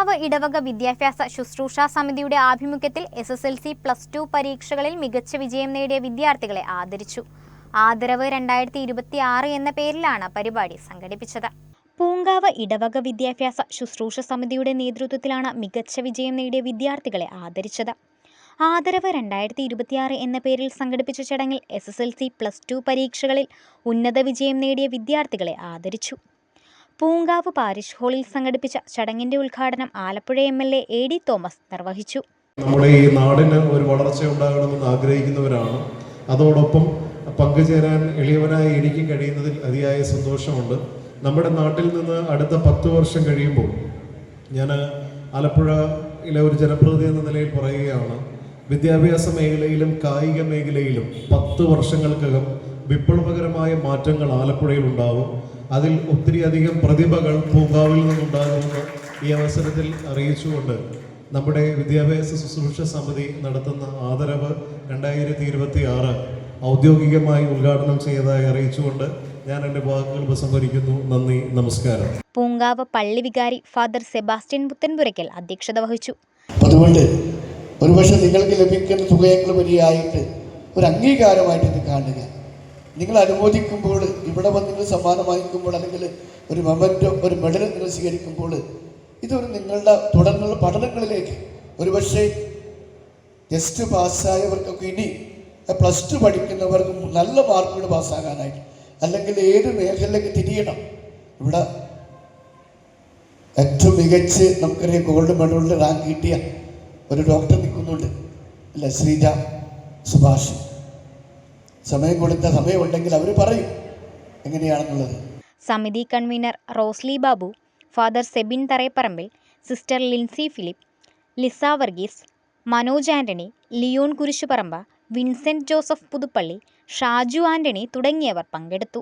പൂങ്കാവ് ഇടവക വിദ്യാഭ്യാസ ശുശ്രൂഷാ സമിതിയുടെ ആഭിമുഖ്യത്തിൽ SSLC +2 പരീക്ഷകളിൽ മികച്ച വിജയം നേടിയ വിദ്യാർത്ഥികളെ ആദരിച്ചു. ആദരവ് 2026 എന്ന പേരിലാണ് പരിപാടി സംഘടിപ്പിച്ചത്. പൂങ്കാവ് ഇടവക വിദ്യാഭ്യാസ ശുശ്രൂഷ സമിതിയുടെ നേതൃത്വത്തിലാണ് മികച്ച വിജയം നേടിയ വിദ്യാർത്ഥികളെ ആദരിച്ചത്. ആദരവ് 2026 എന്ന പേരിൽ സംഘടിപ്പിച്ച ചടങ്ങിൽ SSLC +2 പരീക്ഷകളിൽ ഉന്നത വിജയം നേടിയ വിദ്യാർത്ഥികളെ ആദരിച്ചു. പൂങ്കാവ് പാരിഷ് ഹാളിൽ സംഘടിപ്പിച്ച ചടങ്ങിന്റെ ഉദ്ഘാടനം ആലപ്പുഴ MLA AD തോമസ് നിർവഹിച്ചു. നമ്മുടെ ഈ നാടിന് ഒരു വളർച്ച ഉണ്ടാകണമെന്ന് ആഗ്രഹിക്കുന്നവരാണ്. അതോടൊപ്പം പങ്കുചേരാൻ എളിയവനായി എനിക്ക് കഴിയുന്നതിൽ അതിയായ സന്തോഷമുണ്ട്. നമ്മുടെ നാട്ടിൽ നിന്ന് അടുത്ത 10 വർഷം കഴിയുമ്പോൾ ഞാൻ ആലപ്പുഴയിലെ ഒരു ജനപ്രതിനിധി എന്ന നിലയിൽ പറയുകയാണ്, വിദ്യാഭ്യാസ മേഖലയിലും കായിക മേഖലയിലും 10 വർഷങ്ങൾക്കകം വിപ്ലവകരമായ മാറ്റങ്ങൾ ആലപ്പുഴയിൽ ഉണ്ടാവും. അതിൽ ഒത്തിരിയധികം പ്രതിഭകൾ പൂങ്കാവിൽ നിന്നുണ്ടാകുമെന്ന് ഈ അവസരത്തിൽ അറിയിച്ചുകൊണ്ട് നമ്മുടെ വിദ്യാഭ്യാസ ശുശ്രൂഷ സമിതി നടത്തുന്ന ആദരവ് 2026 ഔദ്യോഗികമായി ഉദ്ഘാടനം ചെയ്തതായി അറിയിച്ചുകൊണ്ട് ഞാൻ എൻ്റെ വാക്കുകൾ ഉപസംഹരിക്കുന്നു. നന്ദി, നമസ്കാരം. പൂങ്കാവ് പള്ളി വികാരി ഫാദർ സെബാസ്റ്റ്യൻ പുത്തൻപുരയ്ക്കൽ അധ്യക്ഷത വഹിച്ചു. അതുകൊണ്ട് ഒരുപക്ഷെ നിങ്ങൾക്ക് ലഭിക്കുന്ന തുകയേക്കാൾ വലിയായിട്ട് ഒരു അംഗീകാരമായിട്ട് ഇത് കാണുക. നിങ്ങൾ അനുമോദിക്കുമ്പോൾ, ഇവിടെ വന്ന് നിങ്ങൾ സമ്മാനം വാങ്ങിക്കുമ്പോൾ, അല്ലെങ്കിൽ ഒരു മൊമെൻറ്റോ ഒരു മെഡൽ നിങ്ങൾ സ്വീകരിക്കുമ്പോൾ, ഇതൊരു നിങ്ങളുടെ തുടർന്നുള്ള പഠനങ്ങളിലേക്ക് ഒരുപക്ഷെ ജസ്റ്റ് പാസ്സായവർക്കൊക്കെ ഇനി +2 പഠിക്കുന്നവർക്ക് നല്ല മാർക്കോട് പാസ്സാകാനായിട്ട്, അല്ലെങ്കിൽ ഏത് മേഖലയിലേക്ക് തിരിയണം. ഇവിടെ ഏറ്റവും മികച്ച് നമുക്കറിയാം ഗോൾഡ് മെഡലിൻ്റെ റാങ്ക് കിട്ടിയ ഒരു ഡോക്ടർ നിൽക്കുന്നുണ്ട്, അല്ല, ശ്രീജ സുഭാഷ്. സമയം കൊടുത്ത സമയമുണ്ടെങ്കിൽ അവർ പറയും എങ്ങനെയാണെന്നുള്ളത്. സമിതി convener Rosly Babu, father Sebin Thareparambil, sister Lincy Philip, Lisa Varghese, Manoj Antony, Leon Kurisuparamba, Vincent Joseph Puthuppally, Shaju Antony തുടങ്ങിയവർ പങ്കെടുത്തു.